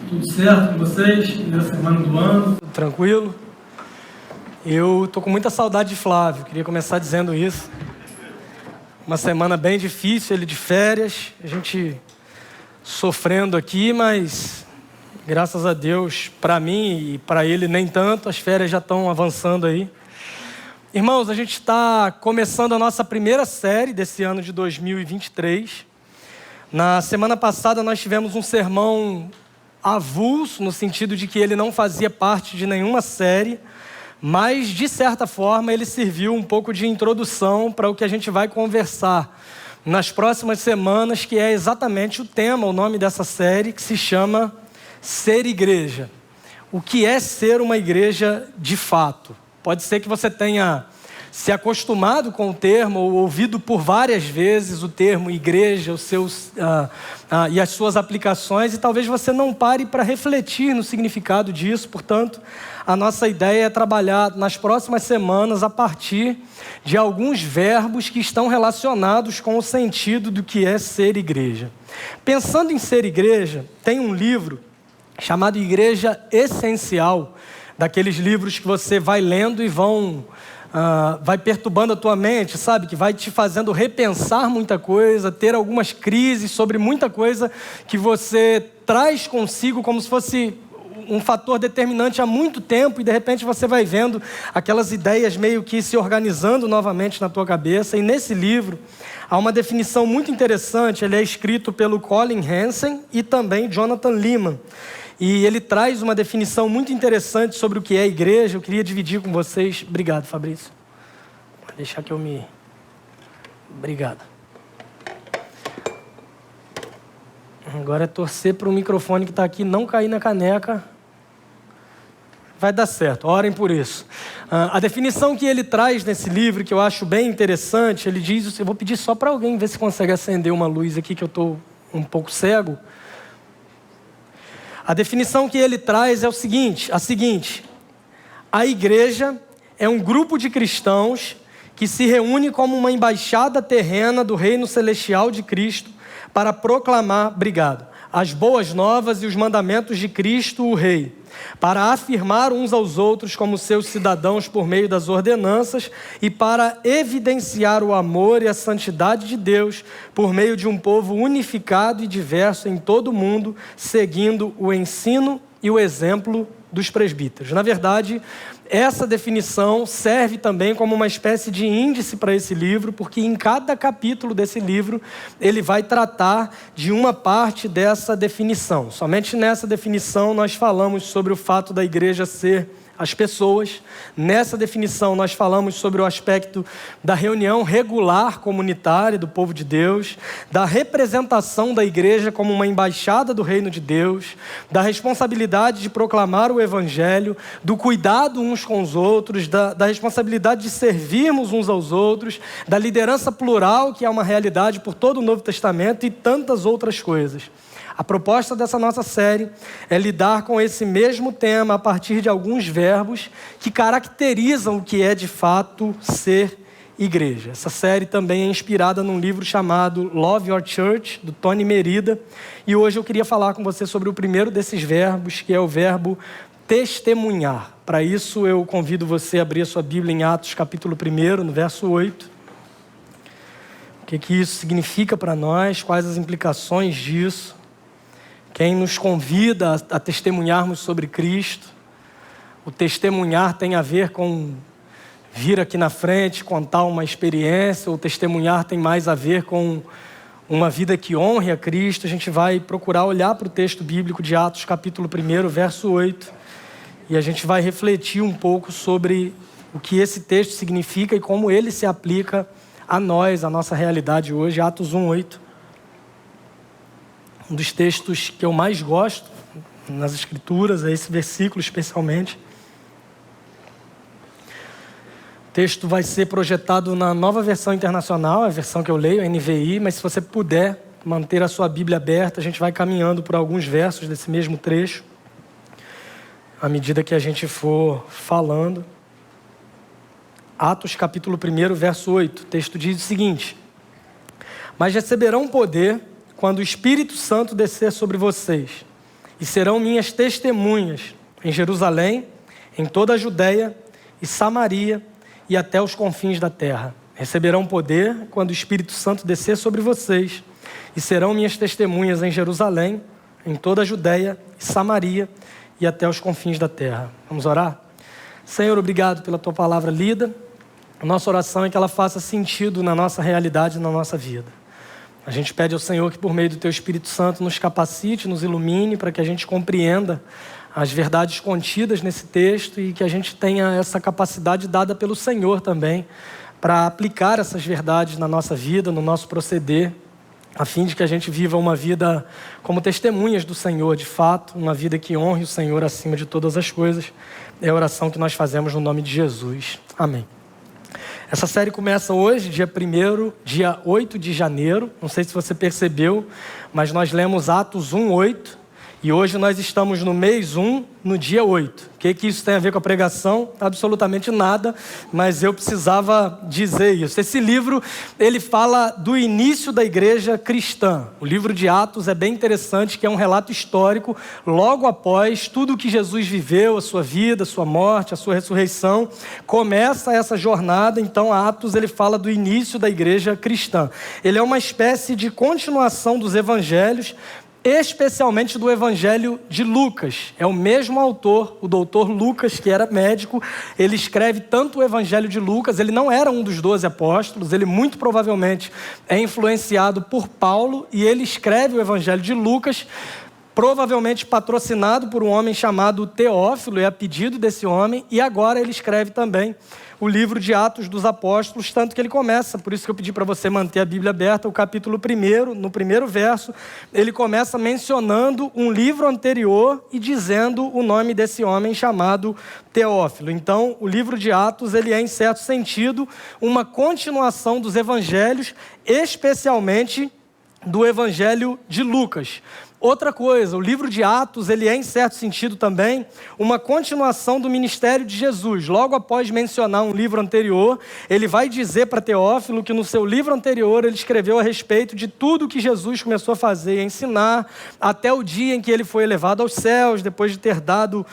Tudo certo com vocês? Primeira semana do ano? Tudo tranquilo? Eu tô com muita saudade de Flávio, queria começar dizendo isso. Uma semana bem difícil, ele de férias, a gente sofrendo aqui, mas graças a Deus, para mim e para ele nem tanto, as férias já estão avançando aí. Irmãos, a gente está começando a nossa primeira série desse ano de 2023. Na semana passada nós tivemos um sermão avulso, no sentido de que ele não fazia parte de nenhuma série, mas de certa forma ele serviu um pouco de introdução para o que a gente vai conversar nas próximas semanas, que é exatamente o tema, o nome dessa série, que se chama Ser Igreja. O que é ser uma igreja de fato? Pode ser que você tenha se acostumado com o termo, ou ouvido por várias vezes o termo igreja, e as suas aplicações, e talvez você não pare para refletir no significado disso. Portanto, a nossa ideia é trabalhar nas próximas semanas a partir de alguns verbos que estão relacionados com o sentido do que é ser igreja. Pensando em ser igreja, tem um livro chamado Igreja Essencial, daqueles livros que você vai lendo e vai perturbando a tua mente, sabe? Que vai te fazendo repensar muita coisa, ter algumas crises sobre muita coisa que você traz consigo como se fosse um fator determinante há muito tempo, e de repente você vai vendo aquelas ideias meio que se organizando novamente na tua cabeça. E nesse livro há uma definição muito interessante. Ele é escrito pelo Colin Hansen e também Jonathan Leeman. E ele traz uma definição muito interessante sobre o que é igreja. Eu queria dividir com vocês. Obrigado, Fabrício. Pode deixar que eu me... Obrigado. Agora é torcer para o microfone que está aqui não cair na caneca. Vai dar certo, orem por isso. A definição que ele traz nesse livro, que eu acho bem interessante, ele diz... Eu vou pedir só para alguém ver se consegue acender uma luz aqui, que eu estou um pouco cego. A definição que ele traz é a seguinte: a igreja é um grupo de cristãos que se reúne como uma embaixada terrena do reino celestial de Cristo para proclamar, as boas novas e os mandamentos de Cristo, o Rei, para afirmar uns aos outros como seus cidadãos por meio das ordenanças e para evidenciar o amor e a santidade de Deus por meio de um povo unificado e diverso em todo o mundo, seguindo o ensino e o exemplo dos presbíteros. Na verdade, essa definição serve também como uma espécie de índice para esse livro, porque em cada capítulo desse livro ele vai tratar de uma parte dessa definição. Somente nessa definição nós falamos sobre o fato da igreja ser as pessoas. Nessa definição nós falamos sobre o aspecto da reunião regular comunitária do povo de Deus, da representação da igreja como uma embaixada do reino de Deus, da responsabilidade de proclamar o evangelho, do cuidado uns com os outros, da responsabilidade de servirmos uns aos outros, da liderança plural, que é uma realidade por todo o Novo Testamento, e tantas outras coisas. A proposta dessa nossa série é lidar com esse mesmo tema a partir de alguns verbos que caracterizam o que é de fato ser igreja. Essa série também é inspirada num livro chamado Love Your Church, do Tony Merida. E hoje eu queria falar com você sobre o primeiro desses verbos, que é o verbo testemunhar. Para isso eu convido você a abrir a sua Bíblia em Atos capítulo 1, no verso 8. O que isso significa para nós, quais as implicações disso. Quem nos convida a testemunharmos sobre Cristo. O testemunhar tem a ver com vir aqui na frente, contar uma experiência. O testemunhar tem mais a ver com uma vida que honre a Cristo. A gente vai procurar olhar para o texto bíblico de Atos, capítulo 1, verso 8. E a gente vai refletir um pouco sobre o que esse texto significa e como ele se aplica a nós, a nossa realidade hoje. Atos 1, 8. Um dos textos que eu mais gosto nas Escrituras é esse versículo especialmente. O texto vai ser projetado na Nova Versão Internacional, a versão que eu leio, a NVI, mas se você puder manter a sua Bíblia aberta, a gente vai caminhando por alguns versos desse mesmo trecho, à medida que a gente for falando. Atos capítulo 1, verso 8, o texto diz o seguinte: mas receberão poder quando o Espírito Santo descer sobre vocês, e serão minhas testemunhas em Jerusalém, em toda a Judéia e Samaria e até os confins da terra. Receberão poder quando o Espírito Santo descer sobre vocês e serão minhas testemunhas em Jerusalém, em toda a Judéia e Samaria e até os confins da terra. Vamos orar? Senhor, obrigado pela Tua palavra lida. A nossa oração é que ela faça sentido na nossa realidade e na nossa vida. A gente pede ao Senhor que por meio do Teu Espírito Santo nos capacite, nos ilumine para que a gente compreenda as verdades contidas nesse texto e que a gente tenha essa capacidade dada pelo Senhor também para aplicar essas verdades na nossa vida, no nosso proceder, a fim de que a gente viva uma vida como testemunhas do Senhor, de fato, uma vida que honre o Senhor acima de todas as coisas. É a oração que nós fazemos no nome de Jesus. Amém. Essa série começa hoje, dia 8 de janeiro. Não sei se você percebeu, mas nós lemos Atos 1:8. E hoje nós estamos no mês 1, no dia 8. O que isso tem a ver com a pregação? Absolutamente nada, mas eu precisava dizer isso. Esse livro, ele fala do início da igreja cristã. O livro de Atos é bem interessante, que é um relato histórico, logo após tudo o que Jesus viveu, a sua vida, a sua morte, a sua ressurreição. Começa essa jornada, então Atos, ele fala do início da igreja cristã. Ele é uma espécie de continuação dos evangelhos, especialmente do Evangelho de Lucas. É o mesmo autor, o doutor Lucas, que era médico. Ele escreve tanto o Evangelho de Lucas. Ele não era um dos 12 apóstolos, ele muito provavelmente é influenciado por Paulo, e ele escreve o Evangelho de Lucas, provavelmente patrocinado por um homem chamado Teófilo, é a pedido desse homem, e agora ele escreve também o livro de Atos dos Apóstolos, tanto que ele começa, por isso que eu pedi para você manter a Bíblia aberta, o capítulo 1, no primeiro verso, ele começa mencionando um livro anterior e dizendo o nome desse homem chamado Teófilo. Então, o livro de Atos, ele é, em certo sentido, uma continuação dos evangelhos, especialmente do Evangelho de Lucas. Outra coisa, o livro de Atos, ele é, em certo sentido também, uma continuação do ministério de Jesus. Logo após mencionar um livro anterior, ele vai dizer para Teófilo que no seu livro anterior ele escreveu a respeito de tudo que Jesus começou a fazer e a ensinar, até o dia em que ele foi elevado aos céus, depois de ter dado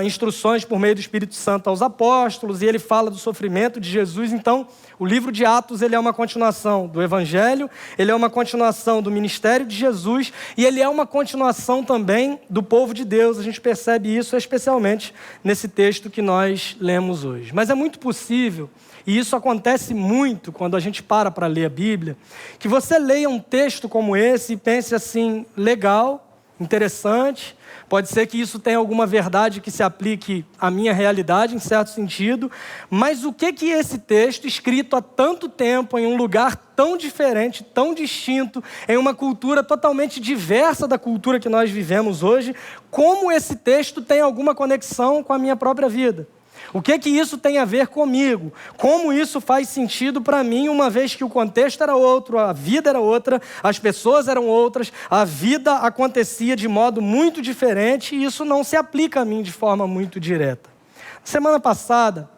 instruções por meio do Espírito Santo aos apóstolos, e ele fala do sofrimento de Jesus. Então, o livro de Atos, ele é uma continuação do Evangelho, ele é uma continuação do ministério de Jesus, e ele é uma continuação também do povo de Deus. A gente percebe isso especialmente nesse texto que nós lemos hoje. Mas é muito possível, e isso acontece muito quando a gente para ler a Bíblia, que você leia um texto como esse e pense assim, legal, interessante. Pode ser que isso tenha alguma verdade que se aplique à minha realidade, em certo sentido, mas o que esse texto, escrito há tanto tempo, em um lugar tão diferente, tão distinto, em uma cultura totalmente diversa da cultura que nós vivemos hoje, como esse texto tem alguma conexão com a minha própria vida? O que isso tem a ver comigo? Como isso faz sentido para mim, uma vez que o contexto era outro, a vida era outra, as pessoas eram outras, a vida acontecia de modo muito diferente e isso não se aplica a mim de forma muito direta. Semana passada,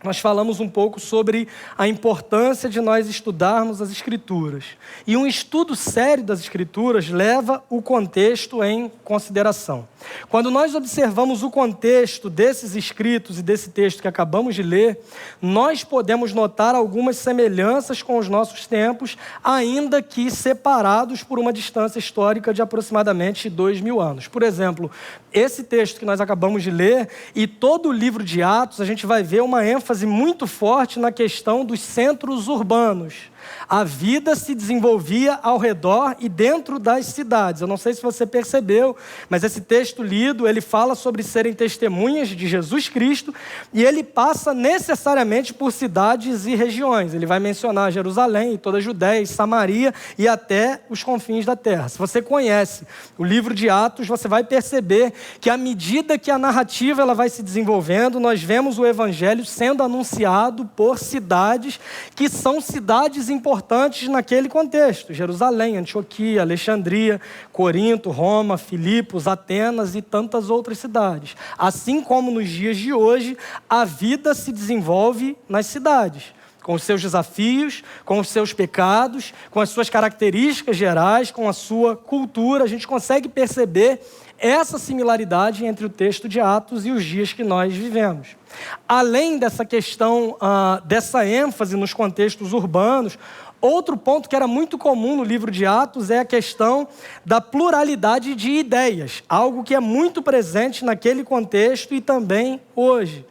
nós falamos um pouco sobre a importância de nós estudarmos as Escrituras. E um estudo sério das Escrituras leva o contexto em consideração. Quando nós observamos o contexto desses escritos e desse texto que acabamos de ler, nós podemos notar algumas semelhanças com os nossos tempos, ainda que separados por uma distância histórica de aproximadamente 2000 anos. Por exemplo, esse texto que nós acabamos de ler e todo o livro de Atos, a gente vai ver uma ênfase muito forte na questão dos centros urbanos. A vida se desenvolvia ao redor e dentro das cidades. Eu não sei se você percebeu, mas esse texto lido, ele fala sobre serem testemunhas de Jesus Cristo e ele passa necessariamente por cidades e regiões. Ele vai mencionar Jerusalém, e toda a Judéia e Samaria e até os confins da terra. Se você conhece o livro de Atos, você vai perceber que à medida que a narrativa ela vai se desenvolvendo, nós vemos o evangelho sendo anunciado por cidades que são cidades importantes naquele contexto. Jerusalém, Antioquia, Alexandria, Corinto, Roma, Filipos, Atenas e tantas outras cidades. Assim como nos dias de hoje, a vida se desenvolve nas cidades. com os seus desafios, com os seus pecados, com as suas características gerais, com a sua cultura. A gente consegue perceber essa similaridade entre o texto de Atos e os dias que nós vivemos. Além dessa questão, dessa ênfase nos contextos urbanos, outro ponto que era muito comum no livro de Atos é a questão da pluralidade de ideias, algo que é muito presente naquele contexto e também hoje.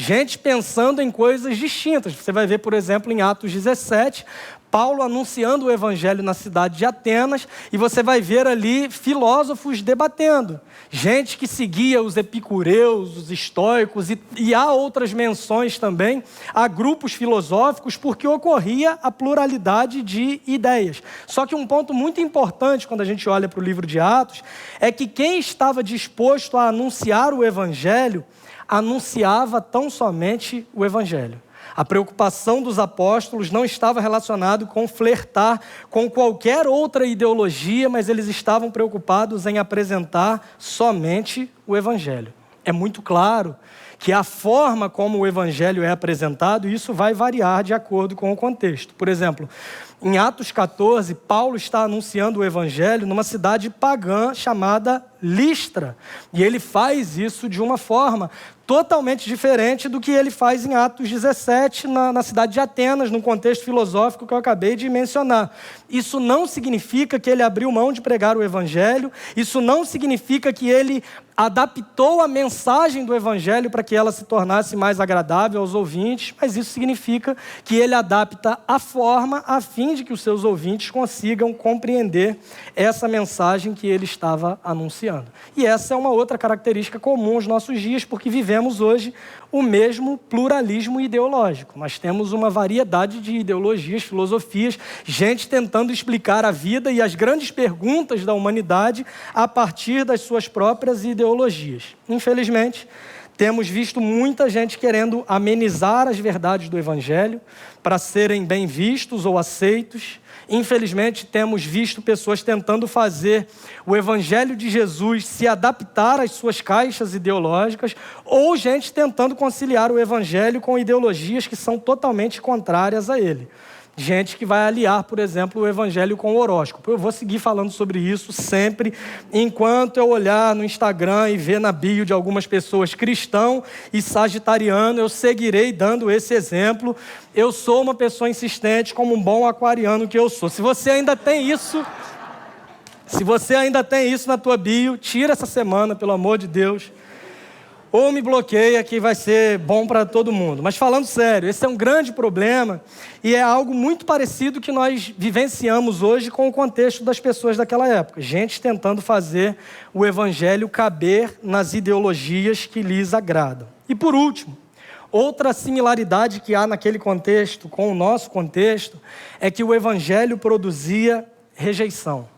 Gente pensando em coisas distintas. Você vai ver, por exemplo, em Atos 17, Paulo anunciando o evangelho na cidade de Atenas, e você vai ver ali filósofos debatendo. Gente que seguia os epicureus, os estoicos, e há outras menções também a grupos filosóficos, porque ocorria a pluralidade de ideias. Só que um ponto muito importante quando a gente olha para o livro de Atos, é que quem estava disposto a anunciar o evangelho, anunciava tão somente o evangelho. A preocupação dos apóstolos não estava relacionada com flertar com qualquer outra ideologia, mas eles estavam preocupados em apresentar somente o evangelho. É muito claro que a forma como o evangelho é apresentado, isso vai variar de acordo com o contexto. Por exemplo, em Atos 14, Paulo está anunciando o evangelho numa cidade pagã chamada Listra. E ele faz isso de uma forma totalmente diferente do que ele faz em Atos 17, na cidade de Atenas, num contexto filosófico que eu acabei de mencionar. Isso não significa que ele abriu mão de pregar o evangelho, isso não significa que ele adaptou a mensagem do evangelho para que ela se tornasse mais agradável aos ouvintes, mas isso significa que ele adapta a forma a fim de que os seus ouvintes consigam compreender essa mensagem que ele estava anunciando. E essa é uma outra característica comum aos nossos dias, porque vivemos hoje o mesmo pluralismo ideológico. Nós temos uma variedade de ideologias, filosofias, gente tentando explicar a vida e as grandes perguntas da humanidade a partir das suas próprias ideologias. Infelizmente, temos visto muita gente querendo amenizar as verdades do evangelho para serem bem vistos ou aceitos. Infelizmente, temos visto pessoas tentando fazer o evangelho de Jesus se adaptar às suas caixas ideológicas, ou gente tentando conciliar o evangelho com ideologias que são totalmente contrárias a ele. Gente que vai aliar, por exemplo, o evangelho com o horóscopo. Eu vou seguir falando sobre isso sempre, enquanto eu olhar no Instagram e ver na bio de algumas pessoas cristão e sagitariano, eu seguirei dando esse exemplo. Eu sou uma pessoa insistente, como um bom aquariano que eu sou. Se você ainda tem isso na tua bio, tira essa semana, pelo amor de Deus. Ou me bloqueia, que vai ser bom para todo mundo. Mas falando sério, esse é um grande problema e é algo muito parecido que nós vivenciamos hoje com o contexto das pessoas daquela época. Gente tentando fazer o evangelho caber nas ideologias que lhes agradam. E por último, outra similaridade que há naquele contexto com o nosso contexto é que o evangelho produzia rejeição.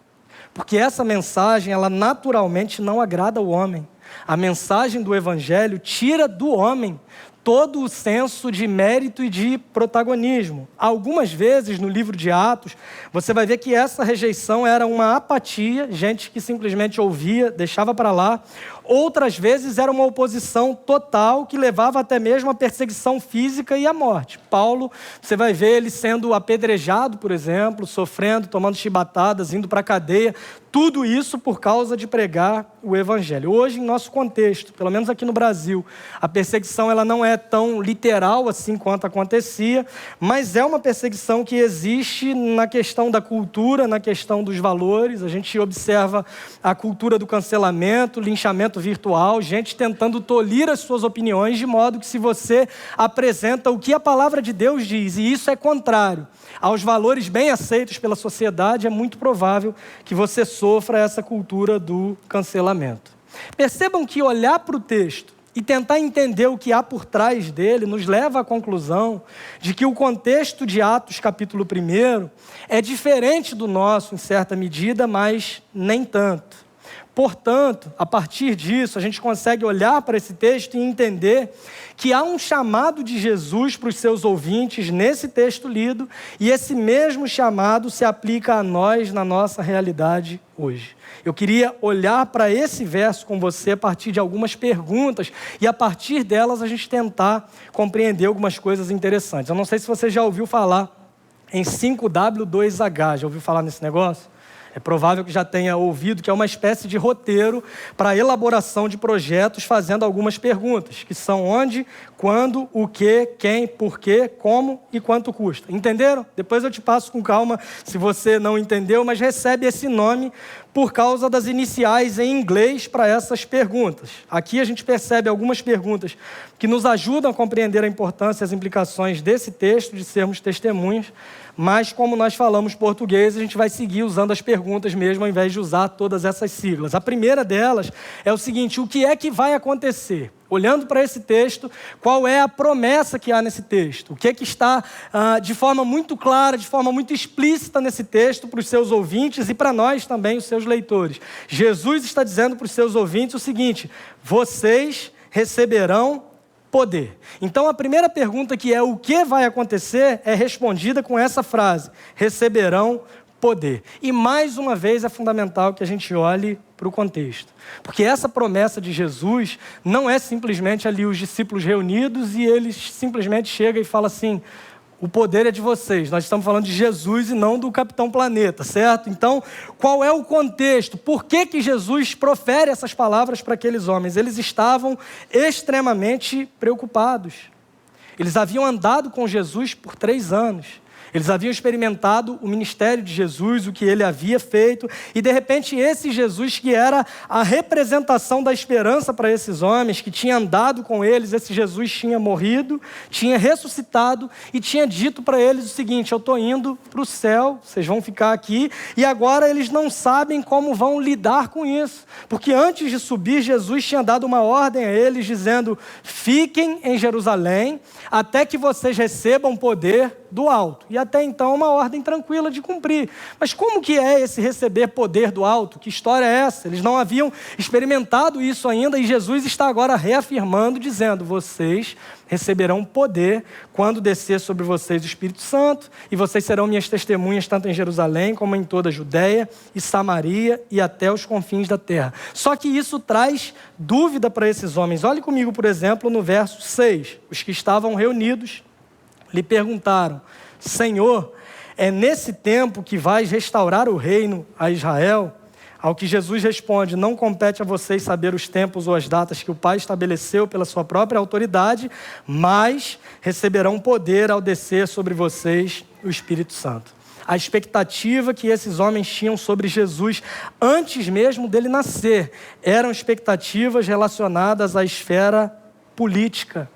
Porque essa mensagem, ela naturalmente não agrada ao homem. A mensagem do evangelho tira do homem todo o senso de mérito e de protagonismo. Algumas vezes no livro de Atos, você vai ver que essa rejeição era uma apatia, gente que simplesmente ouvia, deixava para lá. Outras vezes era uma oposição total que levava até mesmo à perseguição física e à morte. Paulo, você vai ver ele sendo apedrejado, por exemplo, sofrendo, tomando chibatadas, indo para a cadeia. Tudo isso por causa de pregar o evangelho. Hoje, em nosso contexto, pelo menos aqui no Brasil, a perseguição ela não é tão literal assim quanto acontecia, mas é uma perseguição que existe na questão da cultura, na questão dos valores. A gente observa a cultura do cancelamento, linchamento virtual, gente tentando tolir as suas opiniões, de modo que se você apresenta o que a palavra de Deus diz, e isso é contrário aos valores bem aceitos pela sociedade, é muito provável que você sofra essa cultura do cancelamento. Percebam que olhar para o texto e tentar entender o que há por trás dele nos leva à conclusão de que o contexto de Atos capítulo 1 é diferente do nosso em certa medida, mas nem tanto. Portanto, a partir disso, a gente consegue olhar para esse texto e entender que há um chamado de Jesus para os seus ouvintes nesse texto lido, e esse mesmo chamado se aplica a nós na nossa realidade hoje. Eu queria olhar para esse verso com você a partir de algumas perguntas e a partir delas a gente tentar compreender algumas coisas interessantes. Eu não sei se você já ouviu falar em 5W2H, já ouviu falar nesse negócio? É provável que já tenha ouvido que é uma espécie de roteiro para a elaboração de projetos fazendo algumas perguntas, que são onde, quando, o que, quem, porquê, como e quanto custa. Entenderam? Depois eu te passo com calma se você não entendeu, mas recebe esse nome por causa das iniciais em inglês para essas perguntas. Aqui a gente percebe algumas perguntas que nos ajudam a compreender a importância e as implicações desse texto, de sermos testemunhas, mas como nós falamos português, a gente vai seguir usando as perguntas mesmo, ao invés de usar todas essas siglas. A primeira delas é o seguinte: o que é que vai acontecer? Olhando para esse texto, qual é a promessa que há nesse texto? O que é que está de forma muito clara, de forma muito explícita nesse texto para os seus ouvintes e para nós também, os seus leitores? Jesus está dizendo para os seus ouvintes o seguinte: vocês receberão poder. Então, a primeira pergunta, que é o que vai acontecer, é respondida com essa frase: receberão poder. E mais uma vez é fundamental que a gente olhe para o contexto, porque essa promessa de Jesus não é simplesmente ali os discípulos reunidos e eles simplesmente chegam e falam assim: o poder é de vocês. Nós estamos falando de Jesus e não do Capitão Planeta, certo? Então, qual é o contexto? Por que Jesus profere essas palavras para aqueles homens? Eles estavam extremamente preocupados. Eles haviam andado com Jesus por 3 anos. Eles haviam experimentado o ministério de Jesus, o que ele havia feito, e de repente esse Jesus, que era a representação da esperança para esses homens, que tinha andado com eles, esse Jesus tinha morrido, tinha ressuscitado e tinha dito para eles o seguinte: eu estou indo para o céu, vocês vão ficar aqui, e agora eles não sabem como vão lidar com isso, porque antes de subir, Jesus tinha dado uma ordem a eles, dizendo: fiquem em Jerusalém, até que vocês recebam poder do alto. E até então uma ordem tranquila de cumprir. Mas como que é esse receber poder do alto? Que história é essa? Eles não haviam experimentado isso ainda e Jesus está agora reafirmando, dizendo: vocês receberão poder quando descer sobre vocês o Espírito Santo, e vocês serão minhas testemunhas tanto em Jerusalém como em toda a Judeia e Samaria e até os confins da terra. Só que isso traz dúvida para esses homens. Olhe comigo, por exemplo, no verso 6. Os que estavam reunidos lhe perguntaram: Senhor, é nesse tempo que vais restaurar o reino a Israel? Ao que Jesus responde: não compete a vocês saber os tempos ou as datas que o Pai estabeleceu pela sua própria autoridade, mas receberão poder ao descer sobre vocês o Espírito Santo. A expectativa que esses homens tinham sobre Jesus antes mesmo dele nascer eram expectativas relacionadas à esfera política.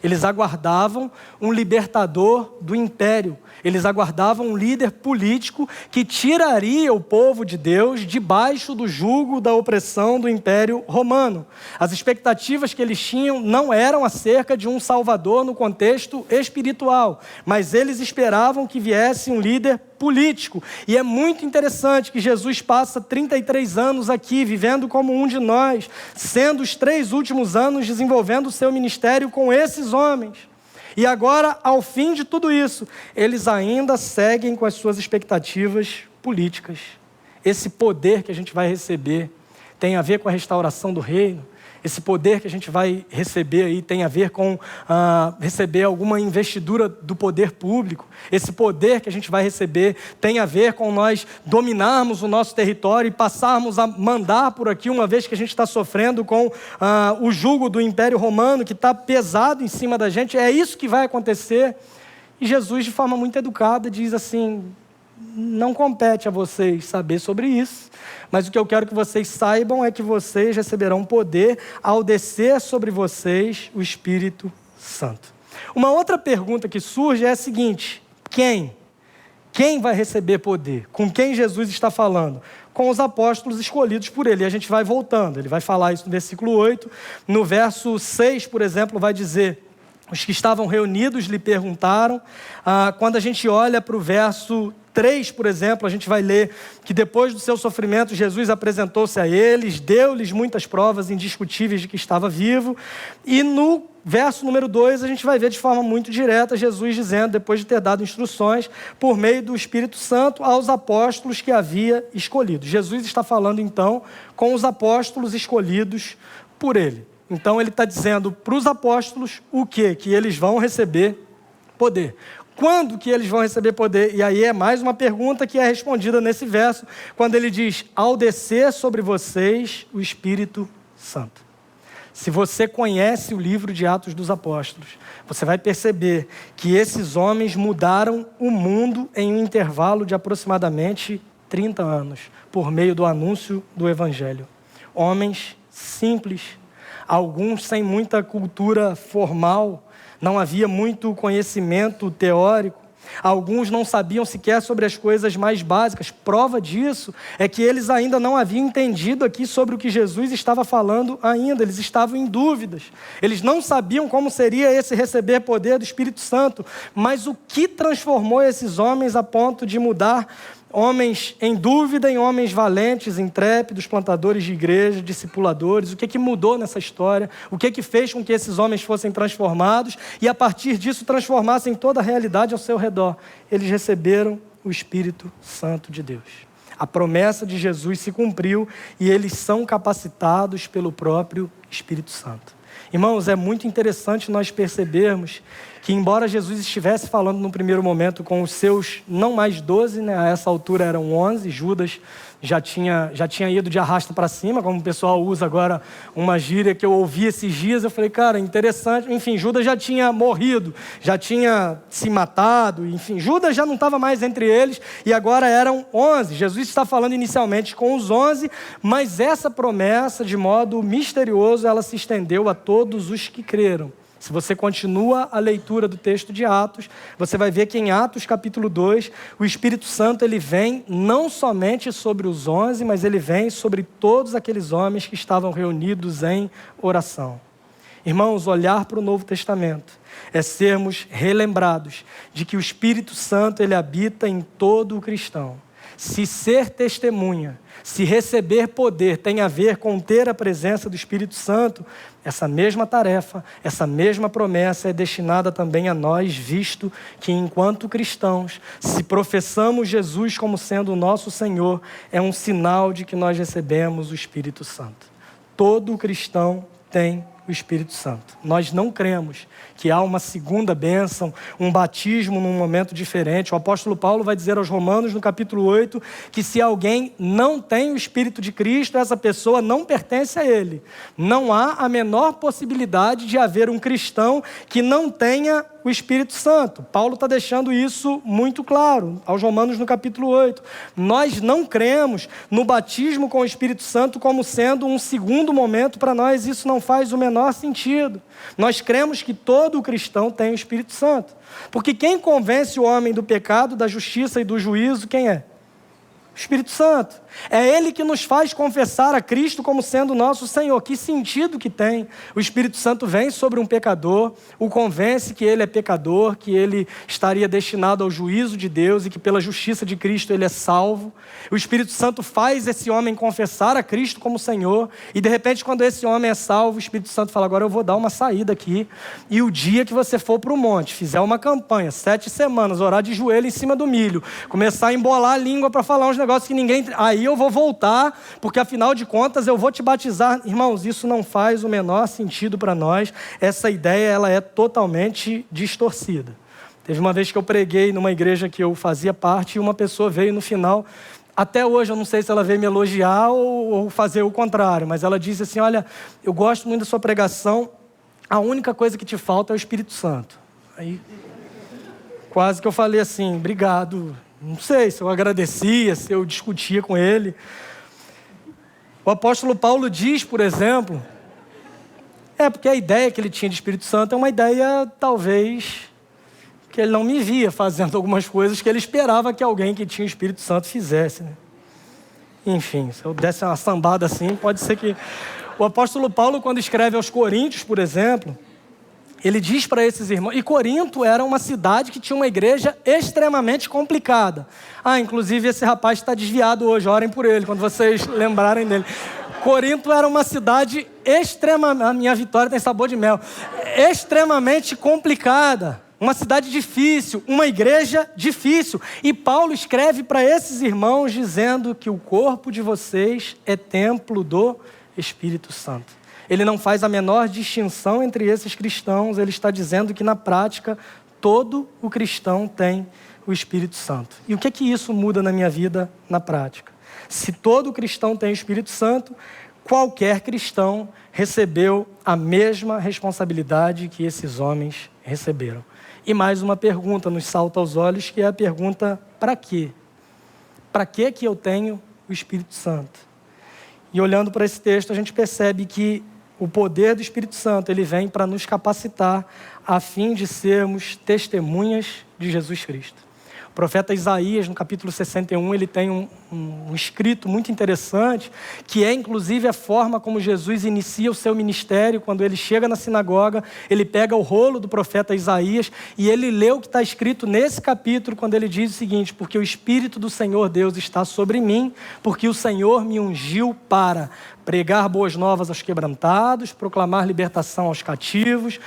Eles aguardavam um libertador do império. Eles aguardavam um líder político que tiraria o povo de Deus debaixo do jugo da opressão do Império Romano. As expectativas que eles tinham não eram acerca de um salvador no contexto espiritual, mas eles esperavam que viesse um líder político. E é muito interessante que Jesus passa 33 anos aqui, vivendo como um de nós, sendo os 3 últimos anos desenvolvendo o seu ministério com esses homens. E agora, ao fim de tudo isso, eles ainda seguem com as suas expectativas políticas. Esse poder que a gente vai receber tem a ver com a restauração do reino. Esse poder que a gente vai receber aí tem a ver com receber alguma investidura do poder público. Esse poder que a gente vai receber tem a ver com nós dominarmos o nosso território e passarmos a mandar por aqui, uma vez que a gente está sofrendo com o jugo do Império Romano, que está pesado em cima da gente. É isso que vai acontecer. E Jesus, de forma muito educada, diz assim: não compete a vocês saber sobre isso, mas o que eu quero que vocês saibam é que vocês receberão poder ao descer sobre vocês o Espírito Santo. Uma outra pergunta que surge é a seguinte: quem? Quem vai receber poder? Com quem Jesus está falando? Com os apóstolos escolhidos por ele. E a gente vai voltando. Ele vai falar isso no versículo 8. No verso 6, por exemplo, vai dizer: Os que estavam reunidos lhe perguntaram. Quando a gente olha para o verso 3, por exemplo, a gente vai ler que depois do seu sofrimento, Jesus apresentou-se a eles, deu-lhes muitas provas indiscutíveis de que estava vivo. E no verso número 2, a gente vai ver de forma muito direta Jesus dizendo, depois de ter dado instruções, por meio do Espírito Santo, aos apóstolos que havia escolhido. Jesus está falando, então, com os apóstolos escolhidos por ele. Então, ele está dizendo para os apóstolos o quê? Que eles vão receber poder. Quando que eles vão receber poder? E aí é mais uma pergunta que é respondida nesse verso, quando ele diz, ao descer sobre vocês o Espírito Santo. Se você conhece o livro de Atos dos Apóstolos, você vai perceber que esses homens mudaram o mundo em um intervalo de aproximadamente 30 anos, por meio do anúncio do Evangelho. Homens simples, alguns sem muita cultura formal, não havia muito conhecimento teórico. Alguns não sabiam sequer sobre as coisas mais básicas. Prova disso é que eles ainda não haviam entendido aqui sobre o que Jesus estava falando ainda. Eles estavam em dúvidas. Eles não sabiam como seria esse receber poder do Espírito Santo. Mas o que transformou esses homens a ponto de mudar homens em dúvida em homens valentes, intrépidos, plantadores de igreja, discipuladores? O que mudou nessa história? O que fez com que esses homens fossem transformados e a partir disso transformassem toda a realidade ao seu redor? Eles receberam o Espírito Santo de Deus. A promessa de Jesus se cumpriu e eles são capacitados pelo próprio Espírito Santo. Irmãos, é muito interessante nós percebermos que, embora Jesus estivesse falando no primeiro momento com os seus, não mais 12, né? A essa altura eram 11, Judas já tinha ido de arrasta para cima, como o pessoal usa agora uma gíria que eu ouvi esses dias, eu falei, cara, interessante, enfim, Judas já tinha morrido, já tinha se matado, enfim, Judas já não estava mais entre eles, e agora eram 11, Jesus está falando inicialmente com os 11, mas essa promessa, de modo misterioso, ela se estendeu a todos os que creram. Se você continua a leitura do texto de Atos, você vai ver que em Atos capítulo 2, o Espírito Santo ele vem não somente sobre os 11, mas ele vem sobre todos aqueles homens que estavam reunidos em oração. Irmãos, olhar para o Novo Testamento é sermos relembrados de que o Espírito Santo ele habita em todo o cristão. Se ser testemunha, se receber poder tem a ver com ter a presença do Espírito Santo, essa mesma tarefa, essa mesma promessa é destinada também a nós, visto que enquanto cristãos, se professamos Jesus como sendo o nosso Senhor, é um sinal de que nós recebemos o Espírito Santo. Todo cristão tem o Espírito Santo. Nós não cremos que há uma segunda bênção, um batismo num momento diferente. O apóstolo Paulo vai dizer aos Romanos, no capítulo 8, que se alguém não tem o Espírito de Cristo, essa pessoa não pertence a ele. Não há a menor possibilidade de haver um cristão que não tenha o Espírito Santo. Paulo está deixando isso muito claro, aos Romanos no capítulo 8. Nós não cremos no batismo com o Espírito Santo como sendo um segundo momento para nós, isso não faz o menor sentido. Nós cremos que todo cristão tem o Espírito Santo. Porque quem convence o homem do pecado, da justiça e do juízo, quem é? O Espírito Santo. É Ele que nos faz confessar a Cristo como sendo nosso Senhor. Que sentido que tem? O Espírito Santo vem sobre um pecador, o convence que ele é pecador, que ele estaria destinado ao juízo de Deus e que pela justiça de Cristo ele é salvo. O Espírito Santo faz esse homem confessar a Cristo como Senhor e de repente quando esse homem é salvo, o Espírito Santo fala, agora eu vou dar uma saída aqui e o dia que você for para o monte, fizer uma campanha, 7 semanas, orar de joelho em cima do milho, começar a embolar a língua para falar uns negócios que ninguém... Aí eu vou voltar, porque afinal de contas eu vou te batizar. Irmãos, isso não faz o menor sentido para nós. Essa ideia ela é totalmente distorcida. Teve uma vez que eu preguei numa igreja que eu fazia parte e uma pessoa veio no final, até hoje eu não sei se ela veio me elogiar ou fazer o contrário, mas ela disse assim, olha, eu gosto muito da sua pregação, a única coisa que te falta é o Espírito Santo. Aí quase que eu falei assim, obrigado. Não sei se eu agradecia, se eu discutia com ele. O apóstolo Paulo diz, por exemplo, porque a ideia que ele tinha de Espírito Santo é uma ideia, talvez, que ele não me via fazendo algumas coisas que ele esperava que alguém que tinha o Espírito Santo fizesse, né? Enfim, se eu desse uma sambada assim, pode ser que... O apóstolo Paulo, quando escreve aos Coríntios, por exemplo, ele diz para esses irmãos, e Corinto era uma cidade que tinha uma igreja extremamente complicada. Inclusive esse rapaz está desviado hoje, orem por ele, quando vocês lembrarem dele. Corinto era uma cidade a minha vitória tem sabor de mel, extremamente complicada, uma cidade difícil, uma igreja difícil. E Paulo escreve para esses irmãos dizendo que o corpo de vocês é templo do Espírito Santo. Ele não faz a menor distinção entre esses cristãos, ele está dizendo que na prática todo o cristão tem o Espírito Santo. E o que é que isso muda na minha vida na prática? Se todo cristão tem o Espírito Santo, qualquer cristão recebeu a mesma responsabilidade que esses homens receberam. E mais uma pergunta nos salta aos olhos, que é a pergunta: para quê? Para que eu tenho o Espírito Santo? E olhando para esse texto, a gente percebe que o poder do Espírito Santo, ele vem para nos capacitar a fim de sermos testemunhas de Jesus Cristo. O profeta Isaías, no capítulo 61, ele tem um escrito muito interessante, que é inclusive a forma como Jesus inicia o seu ministério. Quando ele chega na sinagoga, ele pega o rolo do profeta Isaías e ele lê o que está escrito nesse capítulo, quando ele diz o seguinte: porque o Espírito do Senhor Deus está sobre mim, porque o Senhor me ungiu para pregar boas novas aos quebrantados, proclamar libertação aos cativos,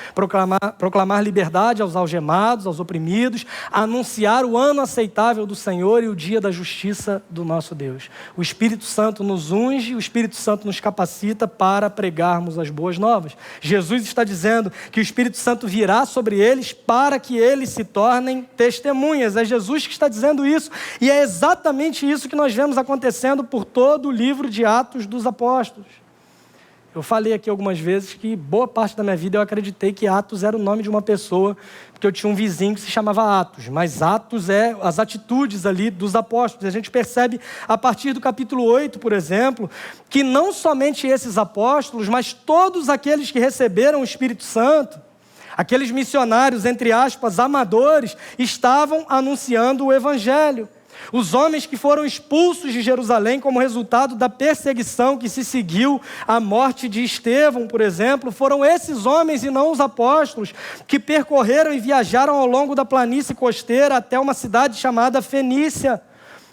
proclamar liberdade aos algemados, aos oprimidos, anunciar o ano aceitável do Senhor e o dia da justiça do nosso Deus. O Espírito Santo nos unge, o Espírito Santo nos capacita para pregarmos as boas novas. Jesus está dizendo que o Espírito Santo virá sobre eles para que eles se tornem testemunhas. É Jesus que está dizendo isso, e é exatamente isso que nós vemos acontecendo por todo o livro de Atos dos Apóstolos. Eu falei aqui algumas vezes que boa parte da minha vida eu acreditei que Atos era o nome de uma pessoa, porque eu tinha um vizinho que se chamava Atos, mas Atos é as atitudes ali dos apóstolos. A gente percebe a partir do capítulo 8, por exemplo, que não somente esses apóstolos, mas todos aqueles que receberam o Espírito Santo, aqueles missionários, entre aspas, amadores, estavam anunciando o Evangelho. Os homens que foram expulsos de Jerusalém como resultado da perseguição que se seguiu à morte de Estevão, por exemplo, foram esses homens e não os apóstolos que percorreram e viajaram ao longo da planície costeira até uma cidade chamada Fenícia.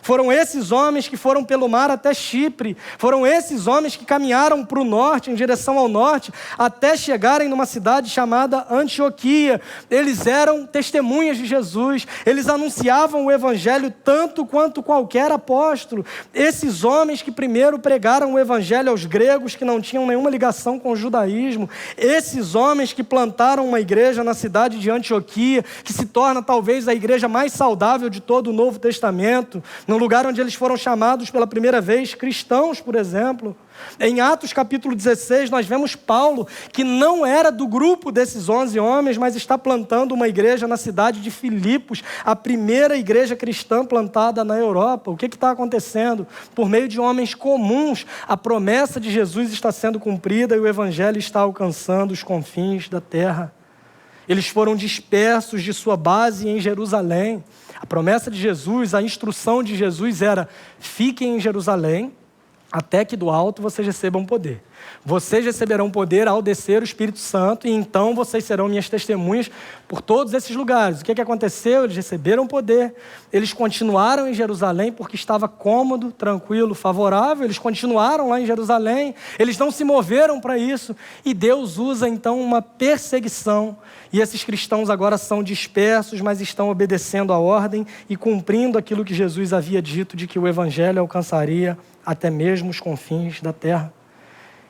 Foram esses homens que foram pelo mar até Chipre. Foram esses homens que caminharam para o norte, em direção ao norte, até chegarem numa cidade chamada Antioquia. Eles eram testemunhas de Jesus. Eles anunciavam o Evangelho tanto quanto qualquer apóstolo. Esses homens que primeiro pregaram o Evangelho aos gregos, que não tinham nenhuma ligação com o judaísmo. Esses homens que plantaram uma igreja na cidade de Antioquia, que se torna talvez a igreja mais saudável de todo o Novo Testamento, no lugar onde eles foram chamados pela primeira vez cristãos, por exemplo. Em Atos capítulo 16, nós vemos Paulo, que não era do grupo desses 11 homens, mas está plantando uma igreja na cidade de Filipos, a primeira igreja cristã plantada na Europa. O que está acontecendo? Por meio de homens comuns, a promessa de Jesus está sendo cumprida e o Evangelho está alcançando os confins da terra. Eles foram dispersos de sua base em Jerusalém. A promessa de Jesus, a instrução de Jesus era: fiquem em Jerusalém, até que do alto vocês recebam poder. Vocês receberão poder ao descer o Espírito Santo, e então vocês serão minhas testemunhas por todos esses lugares. O que aconteceu? Eles receberam poder, eles continuaram em Jerusalém porque estava cômodo, tranquilo, favorável. Eles continuaram lá em Jerusalém, eles não se moveram para isso, e Deus usa então uma perseguição, e esses cristãos agora são dispersos, mas estão obedecendo a ordem e cumprindo aquilo que Jesus havia dito, de que o Evangelho alcançaria até mesmo os confins da terra.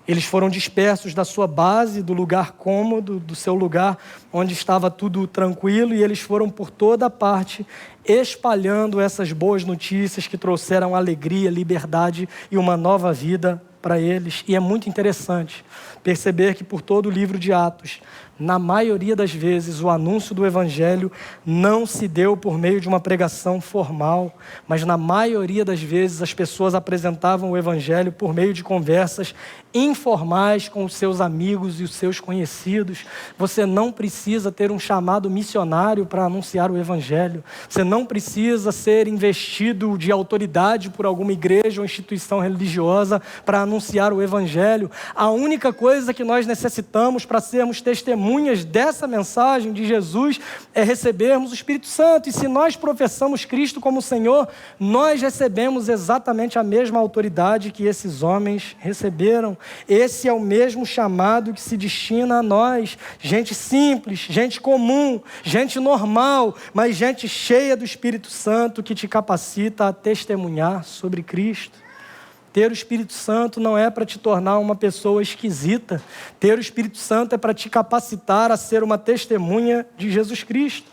Eles foram dispersos da sua base, do lugar cômodo, do seu lugar onde estava tudo tranquilo, e eles foram por toda parte espalhando essas boas notícias que trouxeram alegria, liberdade e uma nova vida para eles. E é muito interessante perceber que por todo o livro de Atos, na maioria das vezes, o anúncio do Evangelho não se deu por meio de uma pregação formal, mas na maioria das vezes as pessoas apresentavam o Evangelho por meio de conversas informais com os seus amigos e os seus conhecidos. Você não precisa ter um chamado missionário para anunciar o Evangelho. Você não precisa ser investido de autoridade por alguma igreja ou instituição religiosa para anunciar o Evangelho. A única coisa que nós necessitamos para sermos testemunhas testemunhas dessa mensagem de Jesus é recebermos o Espírito Santo. E se nós professamos Cristo como Senhor, nós recebemos exatamente a mesma autoridade que esses homens receberam. Esse é o mesmo chamado que se destina a nós, gente simples, gente comum, gente normal, mas gente cheia do Espírito Santo que te capacita a testemunhar sobre Cristo. Ter o Espírito Santo não é para te tornar uma pessoa esquisita. Ter o Espírito Santo é para te capacitar a ser uma testemunha de Jesus Cristo.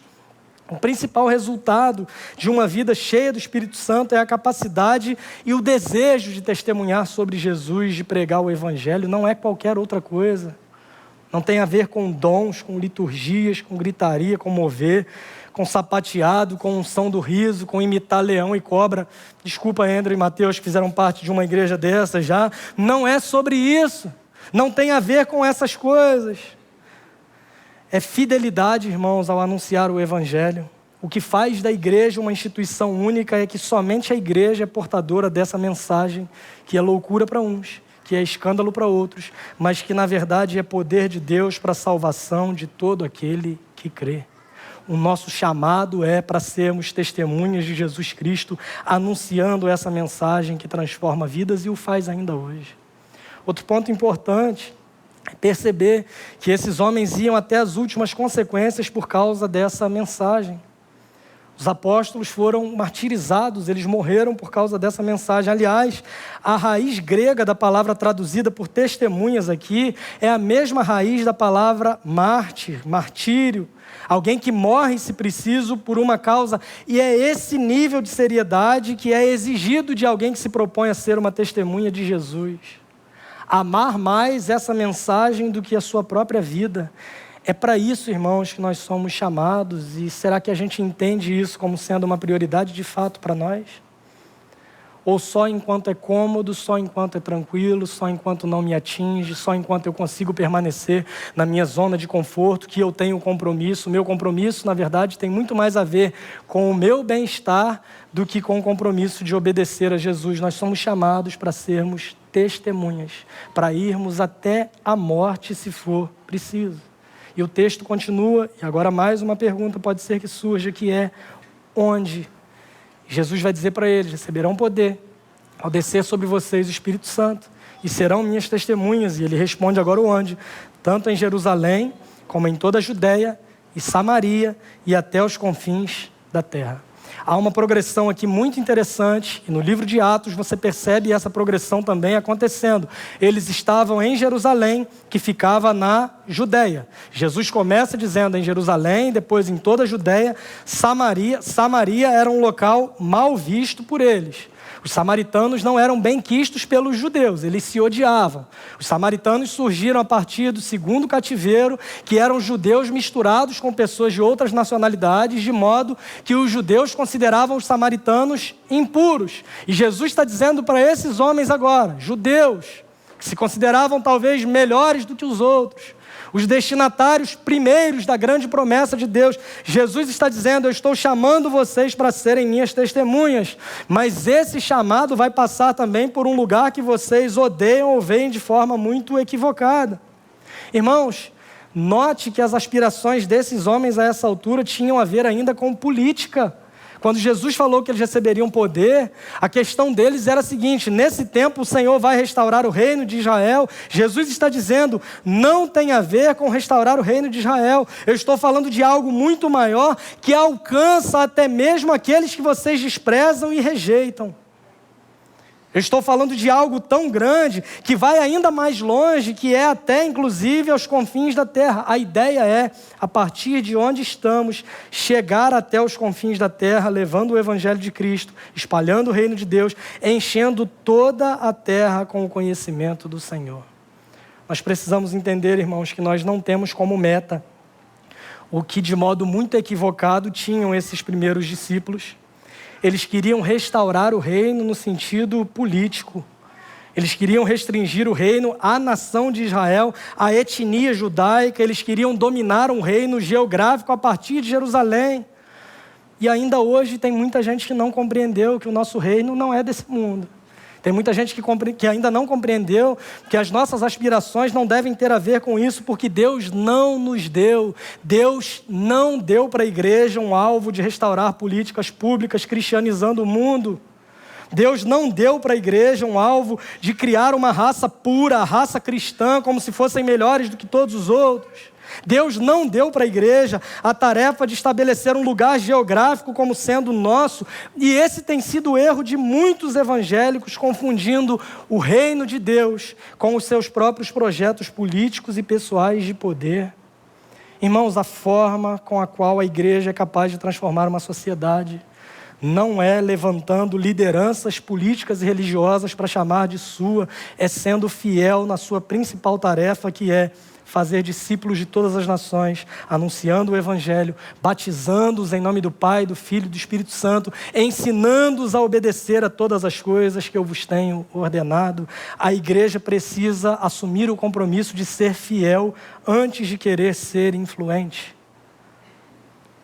O principal resultado de uma vida cheia do Espírito Santo é a capacidade e o desejo de testemunhar sobre Jesus, de pregar o Evangelho. Não é qualquer outra coisa. Não tem a ver com dons, com liturgias, com gritaria, com mover, com sapateado, com unção do riso, com imitar leão e cobra. Desculpa, Andrew e Mateus, que fizeram parte de uma igreja dessa já. Não é sobre isso. Não tem a ver com essas coisas. É fidelidade, irmãos, ao anunciar o Evangelho. O que faz da igreja uma instituição única é que somente a igreja é portadora dessa mensagem, que é loucura para uns, que é escândalo para outros, mas que na verdade é poder de Deus para a salvação de todo aquele que crê. O nosso chamado é para sermos testemunhas de Jesus Cristo, anunciando essa mensagem que transforma vidas e o faz ainda hoje. Outro ponto importante é perceber que esses homens iam até as últimas consequências por causa dessa mensagem. Os apóstolos foram martirizados, eles morreram por causa dessa mensagem. Aliás, a raiz grega da palavra traduzida por testemunhas aqui é a mesma raiz da palavra mártir, martírio. Alguém que morre, se preciso, por uma causa. E é esse nível de seriedade que é exigido de alguém que se propõe a ser uma testemunha de Jesus. Amar mais essa mensagem do que a sua própria vida. É para isso, irmãos, que nós somos chamados. E será que a gente entende isso como sendo uma prioridade de fato para nós? Ou só enquanto é cômodo, só enquanto é tranquilo, só enquanto não me atinge, só enquanto eu consigo permanecer na minha zona de conforto, que eu tenho compromisso. O meu compromisso, na verdade, tem muito mais a ver com o meu bem-estar do que com o compromisso de obedecer a Jesus. Nós somos chamados para sermos testemunhas, para irmos até a morte, se for preciso. E o texto continua, e agora mais uma pergunta pode ser que surja, que é: onde? Jesus vai dizer para eles: receberão poder ao descer sobre vocês o Espírito Santo e serão minhas testemunhas. E ele responde agora o onde: tanto em Jerusalém como em toda a Judéia e Samaria e até os confins da terra. Há uma progressão aqui muito interessante, e no livro de Atos você percebe essa progressão também acontecendo. Eles estavam em Jerusalém, que ficava na Judéia. Jesus começa dizendo em Jerusalém, depois em toda a Judéia, Samaria era um local mal visto por eles. Os samaritanos não eram bem quistos pelos judeus, eles se odiavam. Os samaritanos surgiram a partir do segundo cativeiro, que eram judeus misturados com pessoas de outras nacionalidades, de modo que os judeus consideravam os samaritanos impuros. E Jesus está dizendo para esses homens agora, judeus, que se consideravam talvez melhores do que os outros, os destinatários primeiros da grande promessa de Deus. Jesus está dizendo: eu estou chamando vocês para serem minhas testemunhas, mas esse chamado vai passar também por um lugar que vocês odeiam ou veem de forma muito equivocada. Irmãos, note que as aspirações desses homens a essa altura tinham a ver ainda com política. Quando Jesus falou que eles receberiam poder, a questão deles era a seguinte: nesse tempo o Senhor vai restaurar o reino de Israel. Jesus está dizendo, não tem a ver com restaurar o reino de Israel. Eu estou falando de algo muito maior, que alcança até mesmo aqueles que vocês desprezam e rejeitam. Eu estou falando de algo tão grande, que vai ainda mais longe, que é até inclusive aos confins da terra. A ideia é, a partir de onde estamos, chegar até os confins da terra, levando o Evangelho de Cristo, espalhando o reino de Deus, enchendo toda a terra com o conhecimento do Senhor. Nós precisamos entender, irmãos, que nós não temos como meta o que de modo muito equivocado tinham esses primeiros discípulos. Eles queriam restaurar o reino no sentido político. Eles queriam restringir o reino à nação de Israel, à etnia judaica. Eles queriam dominar um reino geográfico a partir de Jerusalém. E ainda hoje tem muita gente que não compreendeu que o nosso reino não é desse mundo. Tem muita gente que ainda não compreendeu que as nossas aspirações não devem ter a ver com isso, porque Deus não nos deu. Deus não deu para a igreja um alvo de restaurar políticas públicas cristianizando o mundo. Deus não deu para a igreja um alvo de criar uma raça pura, a raça cristã, como se fossem melhores do que todos os outros. Deus não deu para a igreja a tarefa de estabelecer um lugar geográfico como sendo nosso, e esse tem sido o erro de muitos evangélicos, confundindo o reino de Deus com os seus próprios projetos políticos e pessoais de poder. Irmãos, a forma com a qual a igreja é capaz de transformar uma sociedade não é levantando lideranças políticas e religiosas para chamar de sua, é sendo fiel na sua principal tarefa, que é fazer discípulos de todas as nações, anunciando o Evangelho, batizando-os em nome do Pai, do Filho e do Espírito Santo, ensinando-os a obedecer a todas as coisas que eu vos tenho ordenado. A igreja precisa assumir o compromisso de ser fiel antes de querer ser influente.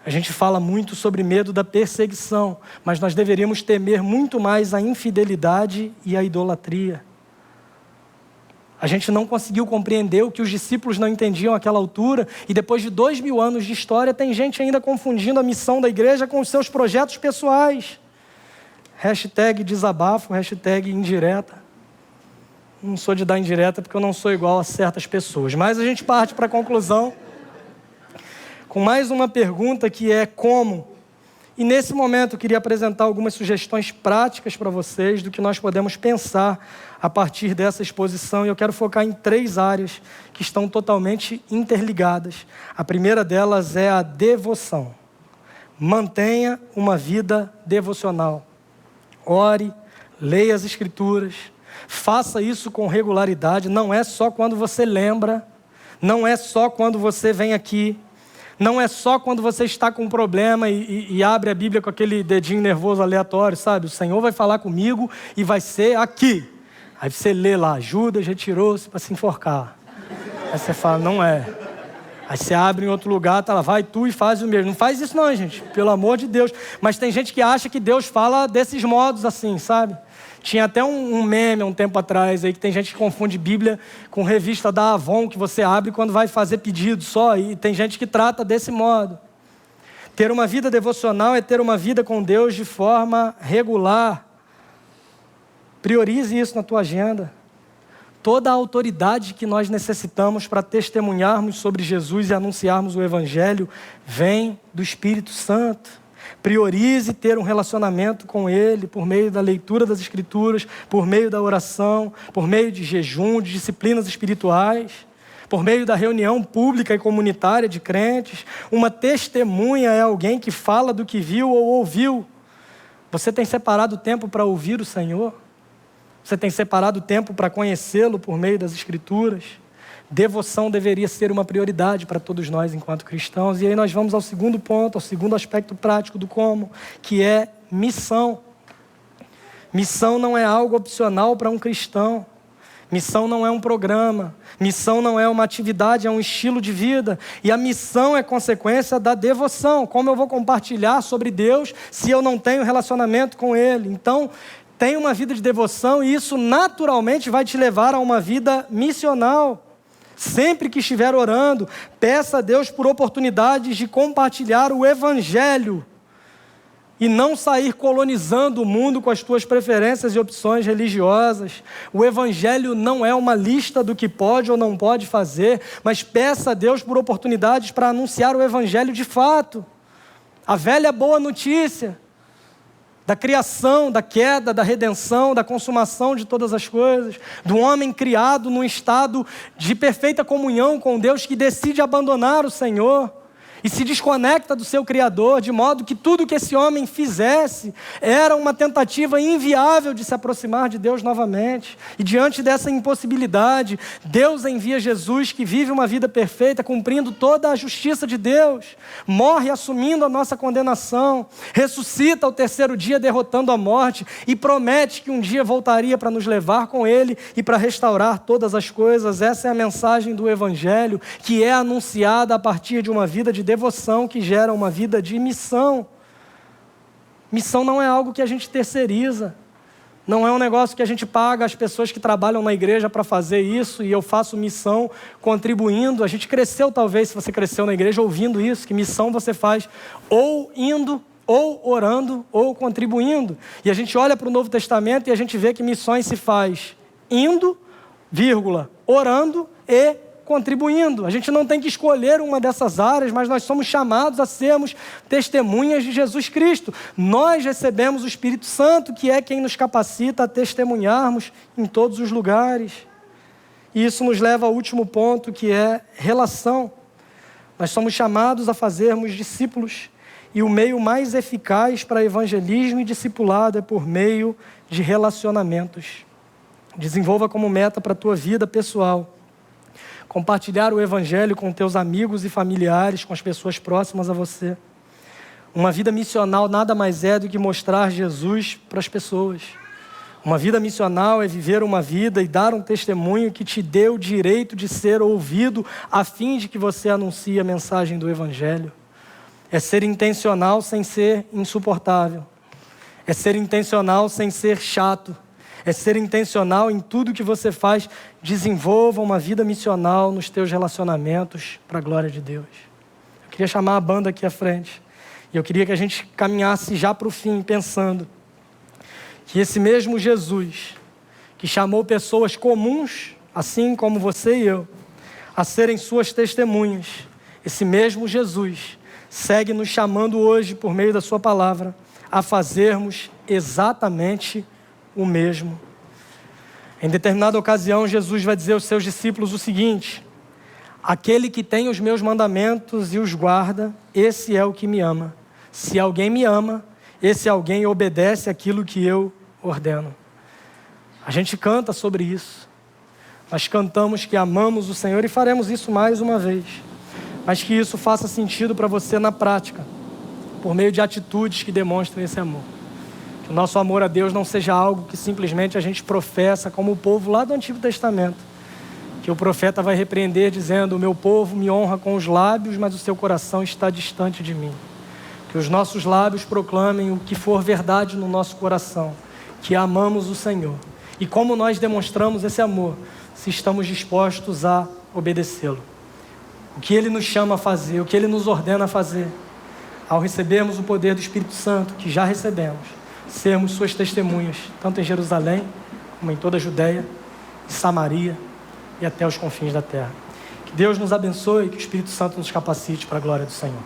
A gente fala muito sobre medo da perseguição, mas nós deveríamos temer muito mais a infidelidade e a idolatria. A gente não conseguiu compreender o que os discípulos não entendiam àquela altura, e depois de 2000 anos de história, tem gente ainda confundindo a missão da igreja com os seus projetos pessoais. Hashtag desabafo, hashtag indireta. Não sou de dar indireta porque eu não sou igual a certas pessoas, mas a gente parte para a conclusão com mais uma pergunta, que é como. E nesse momento eu queria apresentar algumas sugestões práticas para vocês do que nós podemos pensar a partir dessa exposição, e eu quero focar em 3 áreas que estão totalmente interligadas. A primeira delas é a devoção. Mantenha uma vida devocional. Ore, leia as Escrituras, faça isso com regularidade. Não é só quando você lembra, não é só quando você vem aqui, não é só quando você está com um problema e abre a Bíblia com aquele dedinho nervoso aleatório, sabe? O Senhor vai falar comigo e vai ser aqui. Aí você lê lá, Judas retirou-se para se enforcar. Aí você fala, não é. Aí você abre em outro lugar, tá lá, vai tu e faz o mesmo. Não faz isso não, gente, pelo amor de Deus. Mas tem gente que acha que Deus fala desses modos assim, sabe? Tinha até um meme um tempo atrás aí, que tem gente que confunde Bíblia com revista da Avon, que você abre quando vai fazer pedido só, e tem gente que trata desse modo. Ter uma vida devocional é ter uma vida com Deus de forma regular. Priorize isso na tua agenda. Toda a autoridade que nós necessitamos para testemunharmos sobre Jesus e anunciarmos o Evangelho vem do Espírito Santo. Priorize ter um relacionamento com Ele por meio da leitura das Escrituras, por meio da oração, por meio de jejum, de disciplinas espirituais, por meio da reunião pública e comunitária de crentes. Uma testemunha é alguém que fala do que viu ou ouviu. Você tem separado tempo para ouvir o Senhor? Você tem separado tempo para conhecê-lo por meio das Escrituras? Devoção deveria ser uma prioridade para todos nós enquanto cristãos. E aí nós vamos ao segundo ponto, ao segundo aspecto prático do como, que é missão. Missão não é algo opcional para um cristão. Missão não é um programa. Missão não é uma atividade, é um estilo de vida. E a missão é consequência da devoção. Como eu vou compartilhar sobre Deus se eu não tenho relacionamento com Ele? Então, tenha uma vida de devoção e isso naturalmente vai te levar a uma vida missional. Sempre que estiver orando, peça a Deus por oportunidades de compartilhar o Evangelho e não sair colonizando o mundo com as tuas preferências e opções religiosas. O Evangelho não é uma lista do que pode ou não pode fazer, mas peça a Deus por oportunidades para anunciar o Evangelho de fato. A velha boa notícia da criação, da queda, da redenção, da consumação de todas as coisas, do homem criado num estado de perfeita comunhão com Deus, que decide abandonar o Senhor e se desconecta do seu Criador, de modo que tudo que esse homem fizesse era uma tentativa inviável de se aproximar de Deus novamente. E diante dessa impossibilidade, Deus envia Jesus, que vive uma vida perfeita, cumprindo toda a justiça de Deus, morre assumindo a nossa condenação, ressuscita ao 3º dia derrotando a morte e promete que um dia voltaria para nos levar com Ele e para restaurar todas as coisas. Essa é a mensagem do Evangelho, que é anunciada a partir de uma vida de devoção que gera uma vida de missão. Missão não é algo que a gente terceiriza. Não é um negócio que a gente paga as pessoas que trabalham na igreja para fazer isso e eu faço missão contribuindo. A gente cresceu, talvez, se você cresceu na igreja, ouvindo isso, que missão você faz ou indo, ou orando, ou contribuindo. E a gente olha para o Novo Testamento e a gente vê que missões se faz indo, vírgula, orando e contribuindo. A gente não tem que escolher uma dessas áreas, mas nós somos chamados a sermos testemunhas de Jesus Cristo. Nós recebemos o Espírito Santo, que é quem nos capacita a testemunharmos em todos os lugares. E isso nos leva ao último ponto, que é relação. Nós somos chamados a fazermos discípulos, e o meio mais eficaz para evangelismo e discipulado é por meio de relacionamentos. Desenvolva como meta para a tua vida pessoal compartilhar o evangelho com teus amigos e familiares, com as pessoas próximas a você. Uma vida missional nada mais é do que mostrar Jesus para as pessoas. Uma vida missional é viver uma vida e dar um testemunho que te dê o direito de ser ouvido a fim de que você anuncie a mensagem do evangelho. É ser intencional sem ser insuportável. É ser intencional sem ser chato. É ser intencional em tudo que você faz. Desenvolva uma vida missional nos teus relacionamentos para a glória de Deus. Eu queria chamar a banda aqui à frente. E eu queria que a gente caminhasse já para o fim, pensando que esse mesmo Jesus, que chamou pessoas comuns, assim como você e eu, a serem suas testemunhas, esse mesmo Jesus segue nos chamando hoje, por meio da sua palavra, a fazermos exatamente o mesmo. Em determinada ocasião, Jesus vai dizer aos seus discípulos o seguinte: aquele que tem os meus mandamentos e os guarda, esse é o que me ama. Se alguém me ama, esse alguém obedece aquilo que eu ordeno. A gente canta sobre isso. Nós cantamos que amamos o Senhor e faremos isso mais uma vez. Mas que isso faça sentido para você na prática, por meio de atitudes que demonstrem esse amor. Que o nosso amor a Deus não seja algo que simplesmente a gente professa como o povo lá do Antigo Testamento. Que o profeta vai repreender dizendo: o meu povo me honra com os lábios, mas o seu coração está distante de mim. Que os nossos lábios proclamem o que for verdade no nosso coração, que amamos o Senhor. E como nós demonstramos esse amor, se estamos dispostos a obedecê-lo. O que Ele nos chama a fazer, o que Ele nos ordena a fazer, ao recebermos o poder do Espírito Santo, que já recebemos, sermos suas testemunhas, tanto em Jerusalém, como em toda a Judeia, Samaria e até os confins da terra. Que Deus nos abençoe e que o Espírito Santo nos capacite para a glória do Senhor.